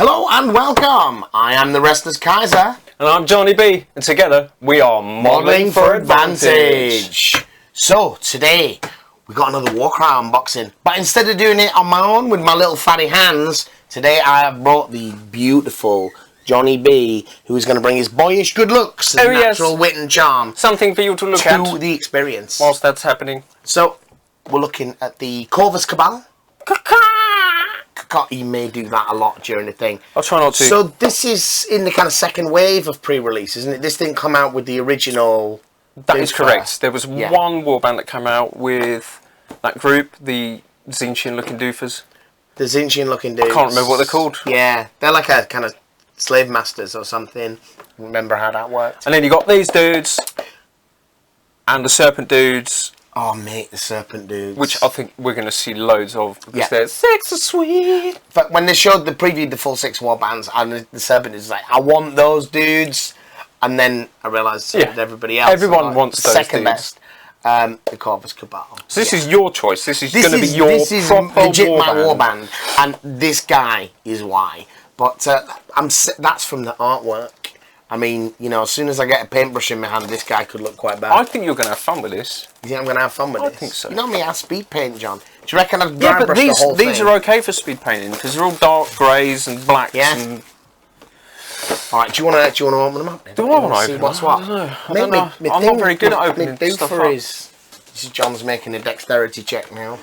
Hello and welcome. I am the Restless Kaiser. And I'm Johnny B. And together we are Modelling for Advantage. So today we got another Warcry unboxing. But instead of doing it on my own with my little fatty hands, today I have brought the beautiful Johnny B, who is going to bring his boyish good looks and natural wit and charm. Something for you to look at. To the experience. Whilst that's happening. So we're looking at the Corvus Cabal. He may do that a lot during the thing. I'll try not to. So this is in the kind of second wave of pre-release, isn't it? This didn't come out with the original. That is correct. There was one warband that came out with that group, the Zinchian looking doofers. The Zinchian looking dudes. I can't remember what they're called. Yeah, they're like a kind of slave masters or something. Remember how that worked? And then you got these dudes and the serpent dudes. Oh mate, the serpent dudes. Which I think we're going to see loads of because they're six are sweet. But when they showed the full 6 warbands and the serpent dudes, like, I want those dudes. And then I realised everybody else. Everyone wants those second dudes. best. The Corvus Cabal. So this is your choice. This is going to be your proper legit my warband. And this guy is why. But that's from the artwork. I mean, you know, as soon as I get a paintbrush in my hand, this guy could look quite bad. I think you're going to have fun with this. You think I'm going to have fun with this? I think so. You know me, I speed paint, John. Do you reckon I'd dry brush the whole these thing? are okay for speed painting because they're all dark greys and blacks. Yeah. And all right. Do you want to open them up? Do I want to open what's them? what? I don't know. I'm not very good at opening stuff up. This is John's making a dexterity check now.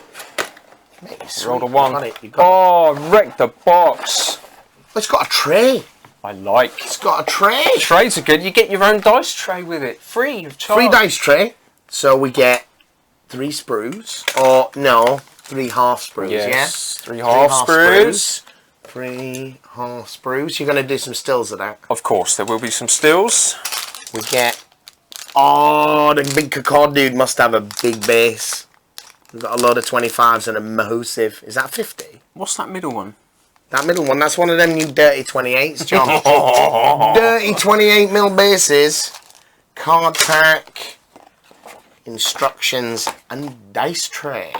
Mate, Rolled a 1. You got it. Wrecked the box. It's got a tray. I like. It's got a tray. Trays are good. You get your own dice tray with it, free of charge. Free dice tray. So we get 3 sprues, or no, 3 half sprues. Yes, 3 half sprues. 3 half sprues. You're going to do some stills of that. Of course, there will be some stills. We get. Oh, the big cacao dude must have a big base. We've got a load of 25s and a Mahusive. Is that 50? What's that middle one? That middle one, that's one of them new dirty 28s, John. Dirty 28mm bases, card pack, instructions, and dice tray.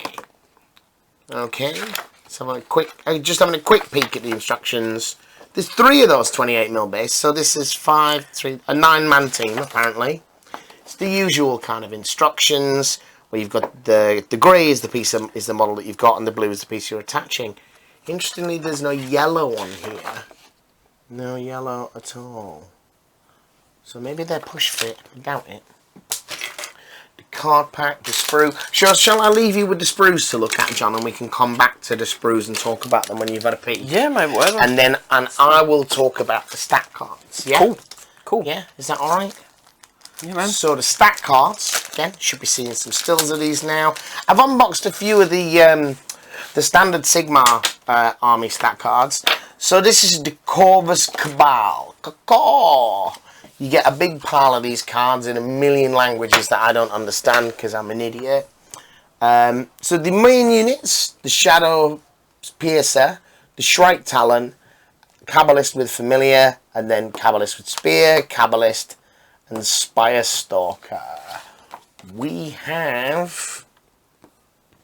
Okay, so just having a quick peek at the instructions. There's 3 of those 28mm base, so this is a 9-man team apparently. It's the usual kind of instructions where you've got the grey is the model that you've got, and the blue is the piece you're attaching. Interestingly, there's no yellow on here. No yellow at all. So maybe they're push fit. I doubt it. The card pack, the sprue. Shall I leave you with the sprues to look at, John, and we can come back to the sprues and talk about them when you've had a peek? Yeah, mate, whatever. And I will talk about the stat cards. Yeah? Cool. Yeah, is that alright? Yeah, man. So the stat cards, again, should be seeing some stills of these now. I've unboxed a few of the standard Sigma army stat cards. So this is the Corvus Cabal. You get a big pile of these cards in a million languages that I don't understand because I'm an idiot. So the main units, the Shadow Piercer, the Shrike Talon, Cabalist with Familiar, and then Cabalist with Spear, Cabalist, and Spire Stalker. We have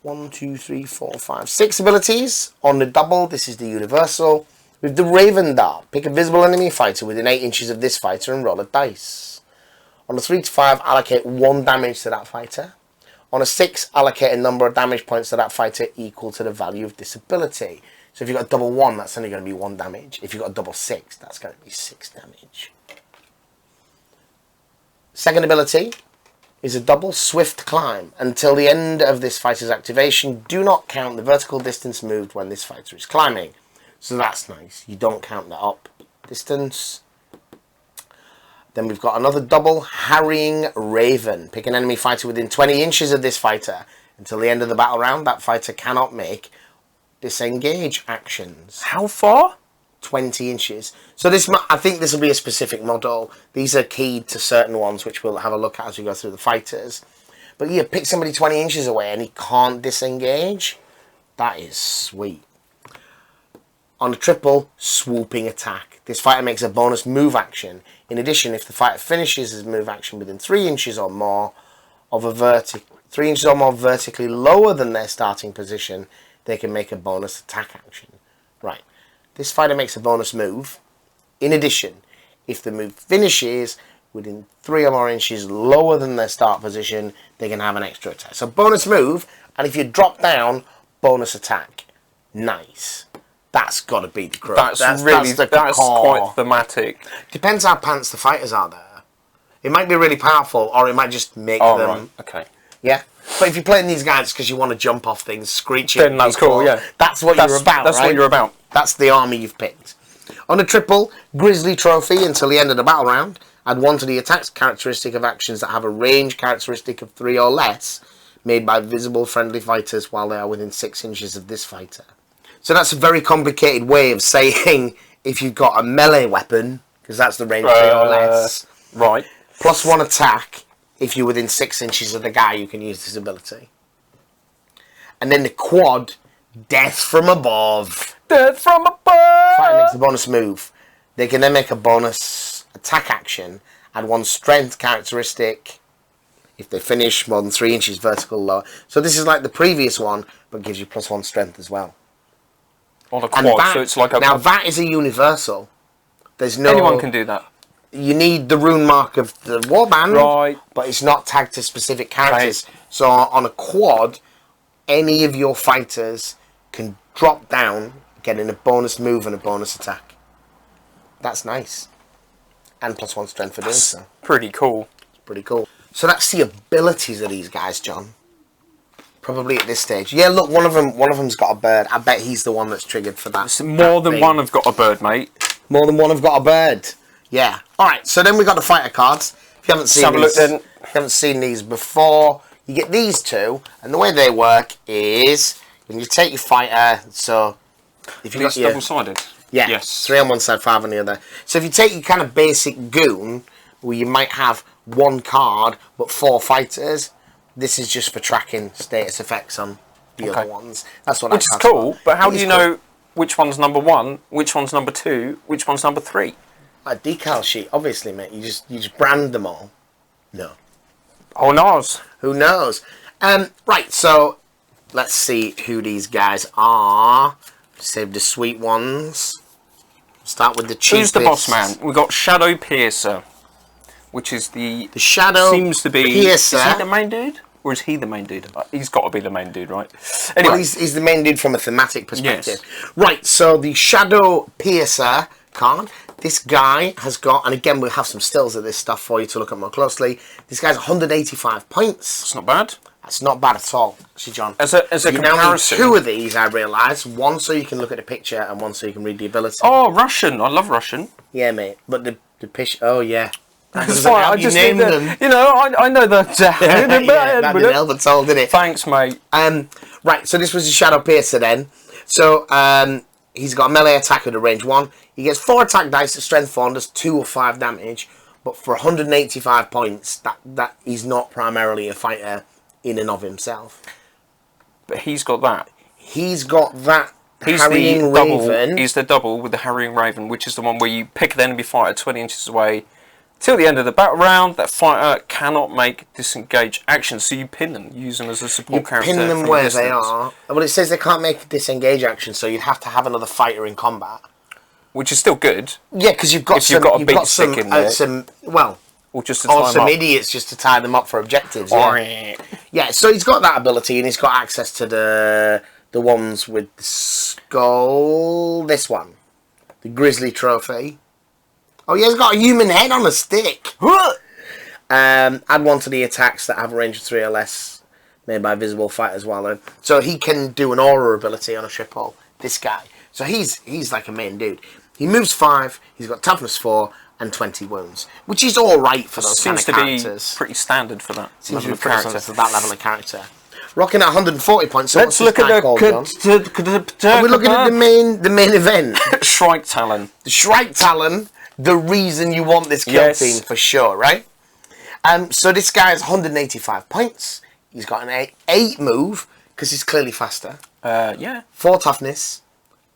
1, 2, 3, 4, 5, 6 abilities on the double. This is the universal. With the Raven Dart, pick a visible enemy fighter within 8 inches of this fighter and roll a dice. On a 3 to 5, allocate 1 damage to that fighter. On a 6, allocate a number of damage points to that fighter equal to the value of this ability. So if you've got a double 1, that's only going to be 1 damage. If you've got a double 6, that's going to be 6 damage. Second ability is a double swift climb. Until the end of this fighter's activation, do not count the vertical distance moved when this fighter is climbing. So that's nice. You don't count the up distance. Then we've got another double harrying raven. Pick an enemy fighter within 20 inches of this fighter. Until the end of the battle round, that fighter cannot make disengage actions. How far? 20 inches. So I think this will be a specific model. These are keyed to certain ones, which we'll have a look at as we go through the fighters. But yeah, pick somebody 20 inches away and he can't disengage. That is sweet. On a triple, swooping attack. This fighter makes a bonus move action. In addition, if the fighter finishes his move action within 3 inches or more of a 3 inches or more vertically lower than their starting position, they can make a bonus attack action. Right. this fighter makes a bonus move. In addition, if the move finishes within 3 or more inches lower than their start position, they can have an extra attack. So bonus move, and if you drop down, bonus attack. Nice. That's got to be the crux. That's quite thematic. Depends how pants the fighters are there. It might be really powerful, or it might just make them. Right. Okay. Yeah. But if you're playing these guys because you want to jump off things, screeching, then that's cool. Yeah. That's what you're about. That's right? what you're about. That's the army you've picked. On a triple, Grizzly Trophy until the end of the battle round. Add 1 to the attack's characteristic of actions that have a range characteristic of 3 or less, made by visible friendly fighters while they are within 6 inches of this fighter. So that's a very complicated way of saying if you've got a melee weapon, because that's the range 3 or less. Right. Plus 1 attack. If you're within 6 inches of the guy, you can use this ability. And then the quad, Death from Above. Death from above! Fighter makes a bonus move. They can then make a bonus attack action, add 1 strength characteristic if they finish more than 3 inches vertical lower. So this is like the previous one, but gives you plus 1 strength as well. On a quad, so it's like a... Now that is a universal. There's no... Anyone can do that. You need the rune mark of the warband, right, but it's not tagged to specific characters. Right. So on a quad, any of your fighters can drop down, getting a bonus move and a bonus attack. That's nice. And plus 1 strength for doing so. Pretty cool. It's pretty cool. So that's the abilities of these guys, John. Probably at this stage. Yeah, look, one of them's got a bird. I bet he's the one that's triggered for that. More than one have got a bird, mate. More than one have got a bird. Yeah. All right. So then we got the fighter cards. If you haven't seen these, if you haven't seen these before, you get these two, and the way they work is when you take your fighter. So if you got your double-sided. Yeah. Yes. 3 on one side, 5 on the other. So if you take your kind of basic goon, where you might have 1 card but 4 fighters, this is just for tracking status effects on the other ones. That's what. Which is cool. But how do you know which one's number 1, which one's number 2, which one's number 3? A decal sheet, obviously, mate. You just brand them all. No. Who knows? Who knows? Right. So let's see who these guys are. Save the sweet ones. Start with the cheapest. Who's the boss man? We've got Shadow Piercer, which is the Shadow seems to be Piercer. Is he the main dude, or is he the main dude? He's got to be the main dude, right? Anyway, well, he's the main dude from a thematic perspective. Yes. Right. So the Shadow Piercer card. This guy has got, and again we'll have some stills of this stuff for you to look at more closely. This guy's 185 points. That's not bad. That's not bad at all, actually, John. As a comparison, now need 2 of these, I realise. 1 so you can look at the picture, and 1 so you can read the ability. Oh, Russian! I love Russian. Yeah, mate. But the pitch. Oh, yeah. That's why I just named them. You know, I know that. Yeah, that didn't help at all, did it? Thanks, mate. Right. So this was the Shadow Piercer then. So he's got a melee attack at a range 1. He gets 4 attack dice at strength 4 and does 2 or 5 damage. But for 185 points, that he's not primarily a fighter in and of himself. But he's got that. He's got that. He's Harrying the double. Raven. He's the double with the Harrying Raven, which is the one where you pick the enemy fighter 20 inches away. Till the end of the battle round, that fighter cannot make disengage actions, so you pin them, use them as a support character. You pin them where they are. Well, it says they can't make disengage actions, so you'd have to have another fighter in combat. Which is still good. Yeah, because you've got you've got a beat stick in there. Or just to tie some them up. idiots just to tie them up for objectives. Yeah. Yeah, so he's got that ability, and he's got access to the ones with the skull. This one, the Grizzly Trophy. Oh, yeah, he's got a human head on a stick. Add 1 to the attacks that have a range of 3 or less, made by visible fighters while they're... So he can do an aura ability on a triple. This guy. So he's like a main dude. He moves 5. He's got toughness 4 and 20 wounds, which is all right for those kind of characters. Seems to be pretty standard for that level of character. For that level of character. Rocking at 140 points. So let's look at the. We're looking at the main event. Shrike Talon. The Shrike Talon. The reason you want this kill team for sure, right? So this guy has 185 points. He's got an 8 move because he's clearly faster. 4 toughness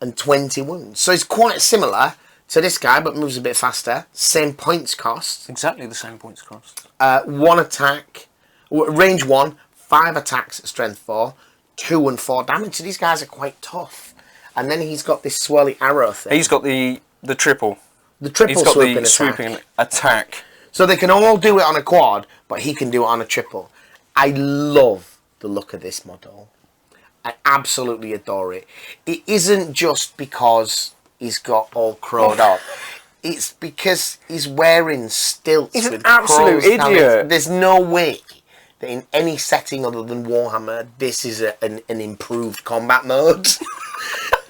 and 20 wounds. So he's quite similar to this guy, but moves a bit faster. Same points cost. Exactly the same points cost. 1 attack, range 1, 5 attacks at strength 4, 2 and 4 damage. So these guys are quite tough. and then he's got this swirly arrow thing. He's got the triple. The triple He's got swooping the attack. swooping attack. So they can all do it on a quad, but he can do it on a triple. I love the look of this model. I absolutely adore it. It isn't just because he's got all crowed up. It's because he's wearing stilts. He's an with absolute crows down idiot. it. There's no way that in any setting other than Warhammer, this is an improved combat mode.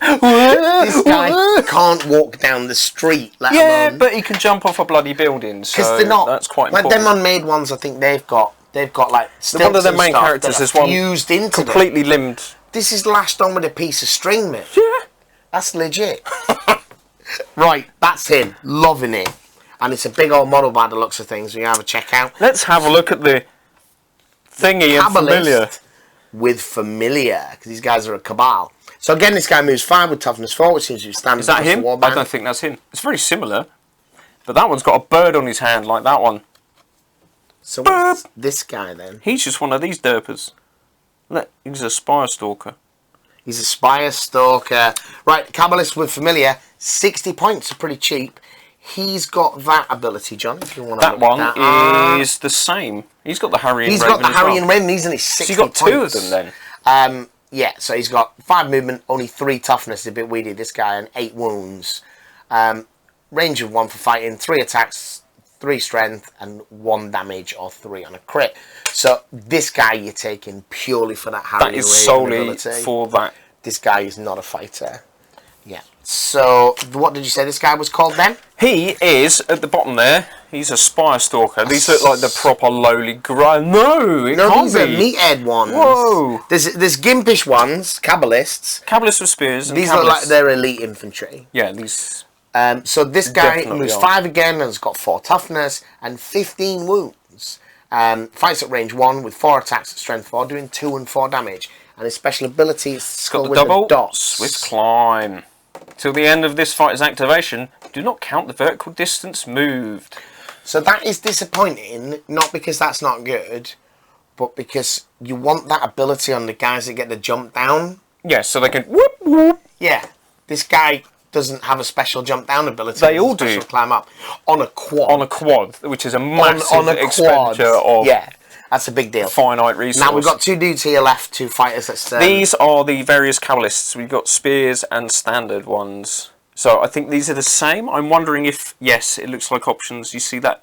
This guy can't walk down the street. Yeah, but he can jump off a bloody building. So they're not. That's quite like important. them unmade ones. I think they've got like stilts One of their and main stuff characters that is are one fused into them. completely limbed. This is lashed on with a piece of string, mate. Yeah. That's legit. Right, that's him. Loving it. And it's a big old model by the looks of things. We have a check out. Let's have a look at the thingy and familiar. Cabalist with familiar, because these guys are a cabal. So again, this guy moves 5 with toughness 4, which seems to be standard. Is that across the him? I warband. don't think that's him. It's very similar. But that one's got a bird on his hand like that one. So what's this guy then? He's just one of these derpers. Look, he's a spire stalker. He's a Spire Stalker. Right, Cabalist with familiar. 60 points are pretty cheap. He's got that ability, John, if you want to That one is the same. He's got the Harry and He's Raven got the as Harry well. and Raven. He's only 60 So you got two of points. them then? Yeah, so he's got 5 movement, only 3 toughness, a bit weedy, this guy, and 8 wounds. Range of 1 for fighting, 3 attacks, 3 strength, and 1 damage or 3 on a crit. So this guy you're taking purely for that Harry That and is Raven solely ability. for that. This guy is not a fighter. Yeah. So what did you say this guy was called then? He is, at the bottom there, he's a spire stalker. These look like the proper lowly grind. No, it No, can't these are be. meathead ones. Whoa. There's gimpish ones, Cabalists. Cabalists with spears. And These look like Cabalists- they're elite infantry. Yeah, these... So this guy Definitely moves are. 5 again and has got 4 toughness and 15 wounds. Fights at range 1 with 4 attacks at strength 4, doing 2 and 4 damage. And his special ability is It's got the with double the dots. swift climb. Till the end of this fighter's activation, do not count the vertical distance moved. So that is disappointing, not because that's not good, but because you want that ability on the guys that get the jump down. Yeah, so they can whoop whoop. Yeah, this guy doesn't have a special jump down ability. They There's a all special do. Climb up on a quad. On a quad, which is a massive on a quad. expenditure of Yeah, that's a big deal. finite resources. Now we've got 2 dudes here left, 2 fighters. That's These are the various Cabalists. We've got spears and standard ones. So I think these are the same. I'm wondering if, yes, it looks like options. You see that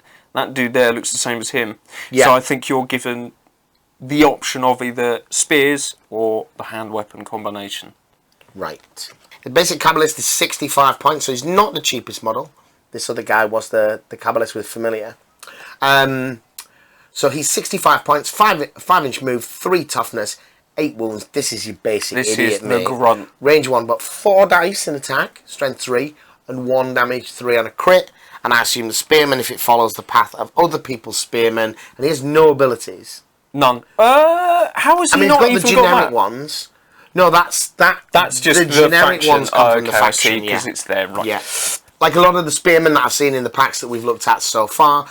dude there looks the same as him. Yeah. So I think you're given the option of either spears or the hand weapon combination. Right. The basic Cabalist is 65 points, so he's not the cheapest model. This other guy was the Cabalist with familiar. So he's 65 points, 5-inch move, 3 toughness, 8 wounds. This is your basic This idiot, is the mate. grunt. Range 1, but 4 dice in attack, strength 3, and 1 damage, 3 on a crit. And I assume the spearman if it follows the path of other people's spearmen, and he has no abilities. None. How is he I mean, not he's got even the generic got that? ones. No, that's Just the generic faction. ones come from the Okay, I faction, see, because yeah. it's there, right? Yeah. Like a lot of the spearmen that I've seen in the packs that we've looked at so far,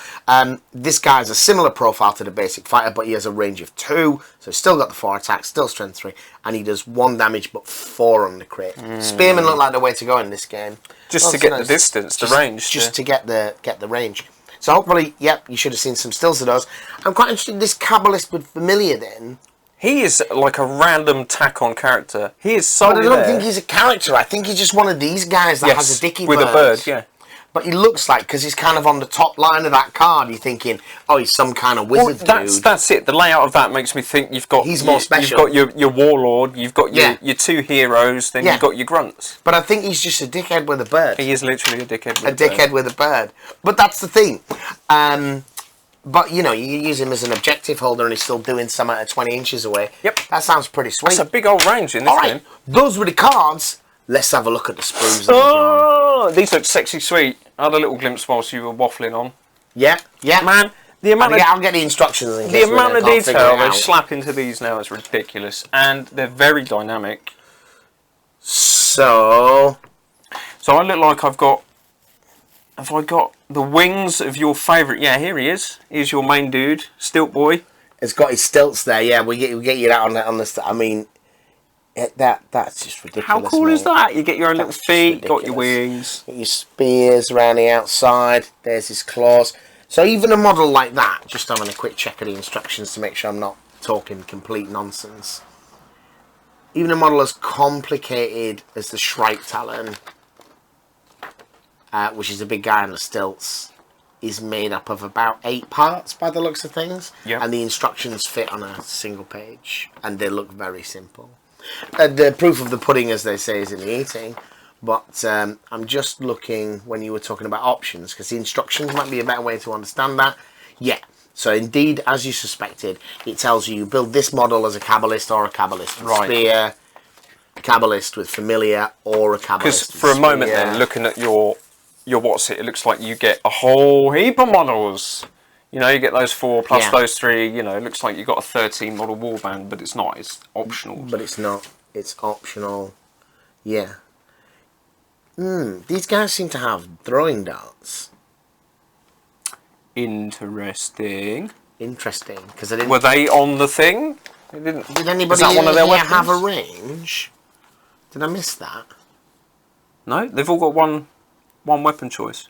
this guy's a similar profile to the basic fighter, but he has a range of 2, so he's still got the 4 attacks, still strength 3, and he does 1 damage but 4 on the crit. Spearmen look like the way to go in this game. Just Well, to so get the distance, the just- range. Just to get the range. So hopefully, yep, you should have seen some stills of those. I'm quite interested in this Cabalist with familiar then. He is like a random tack-on character. He is But solely I don't there. think he's a character. I think he's just one of these guys that has a dicky with bird. a bird, yeah. But he looks like, because he's kind of on the top line of that card, you're thinking, oh, he's some kind of Well, wizard dude. that's it. The layout of that makes me think you've got... He's more special. You've got your warlord, you've got Yeah. your 2 heroes, then Yeah. you've got your grunts. But I think he's just a dickhead with a bird. He is literally a dickhead. A dickhead with a bird. But that's the thing. But, you know, you use him as an objective holder and he's still doing something at 20 inches away. Yep. That sounds pretty sweet. That's a big old range in this All right, game. those were the cards. Let's have a look at the sprues. Oh, these look sexy sweet. I had a little glimpse whilst you were waffling on. Yeah, yeah. Man, the amount I'll get the instructions in the case we amount of can't figure detail it they out. slap into these now is ridiculous. And they're very dynamic. So So I look like I've got... Have I got the wings of your favourite? Yeah, here he is. Here's your main dude, Stilt Boy. it's got his stilts there. Yeah, we get you that on the. I mean, That's just ridiculous. How cool is mate. that? You get your own little That's just feet, got your ridiculous. wings. Got your spears around the outside. There's his claws. So even a model like that, just having a quick check of the instructions to make sure I'm not talking complete nonsense. Even a model as complicated as the Shrike Talon, which is a big guy on the stilts, is made up of about 8 parts by the looks of things. Yep. And the instructions fit on a single page. And they look very simple. The proof of the pudding, as they say, is in the eating. But I'm just looking when you were talking about options, because the instructions might be a better way to understand that. Yeah. So indeed, as you suspected, it tells you build this model as a Cabalist or a Cabalist with Spear, Cabalist with Familiar, or a Cabalist Because with for a moment Spear. then, looking at your what's it looks like you get a whole heap of models. You know, you get those 4 plus those 3, you know, it looks like you've got a 13 model warband, but it's not, it's optional. But it's not. It's optional. Yeah. These guys seem to have throwing darts. Interesting. Interesting, because I didn't. Were they on the thing? Did anybody Is that one of their weapons? have a range? Did I miss that? No, they've all got one weapon choice,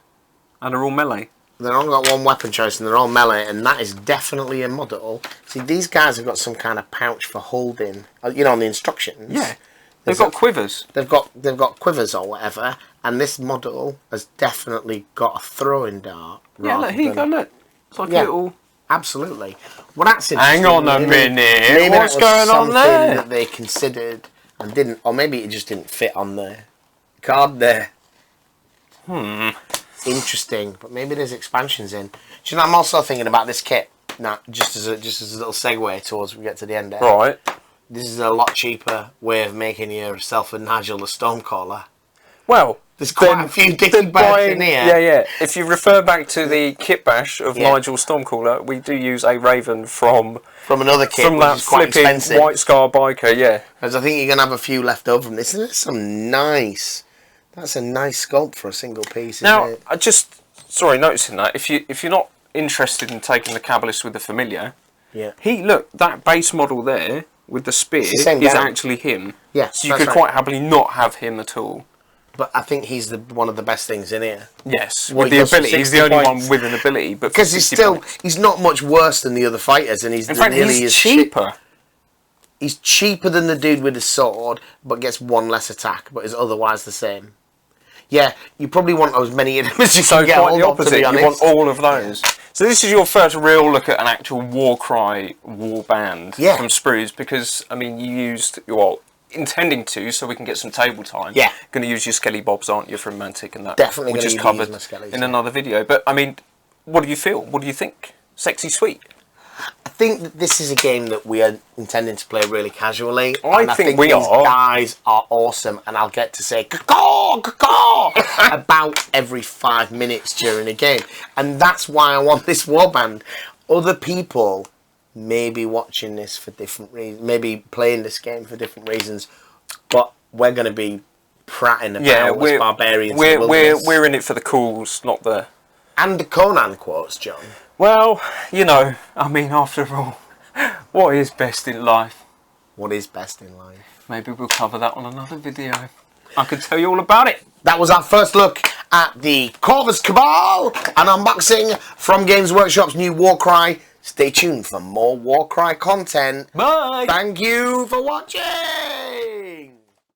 and they're all melee. They've all got one weapon choice, and they're all melee, and that is definitely a model. See, these guys have got some kind of pouch for holding. You know, on the instructions. Yeah, they've got quivers. They've got quivers or whatever, and this model has definitely got a throwing dart. Yeah, look, here you go, look. It's like a little... Absolutely. Well, that's interesting. Hang on a minute. Maybe What's that was going on something there? that they considered and didn't, or maybe it just didn't fit on the card there. Interesting, but maybe there's expansions in. Do you know, I'm also thinking about this kit. Now, just as a little segue towards we get to the end there. Right. This is a lot cheaper way of making yourself and Nigel the Stormcaller. Well, there's quite a few dicky birds in here. Yeah, yeah. If you refer back to the kit bash of Nigel Stormcaller, we do use a Raven from another kit, from which that is quite flipping expensive. White Scar biker, yeah. Because I think you're gonna have a few left over from this. Isn't it some nice? That's a nice sculpt for a single piece. Now, isn't it? I just noticing that if you're not interested in taking the Cabalist with the Familiar, look, that base model there with the spear is actually him. Yes, so you could quite happily not have him at all. But I think he's one of the best things in here. Yes, with the ability, he's the only one with an ability. But because he's not much worse than the other fighters, and he's cheaper. He's cheaper than the dude with the sword, but gets 1 less attack, but is otherwise the same. Yeah, you probably want as many of them as you can get hold of, to be honest. You want all of those. So this is your first real look at an actual Warcry warband from Sprues, because, I mean, you used, intending to, so we can get some table time. Yeah. Going to use your Skelly Bobs, aren't you, from Mantic and that? Definitely which is covered in another video. But, I mean, what do you feel? What do you think? Sexy sweet? I think that this is a game that we are intending to play really casually. I think these guys are awesome, and I'll get to say caw, caw about every 5 minutes during a game. And that's why I want this warband. Other people may be watching this for different reasons, maybe playing this game for different reasons, but we're going to be prattling about as barbarians. We're in it for the cools, not the... And the Conan quotes, John. Well, you know, I mean, after all, what is best in life? What is best in life? Maybe we'll cover that on another video. I can tell you all about it. That was our first look at the Corvus Cabal, an unboxing from Games Workshop's new Warcry. Stay tuned for more Warcry content. Bye. Thank you for watching.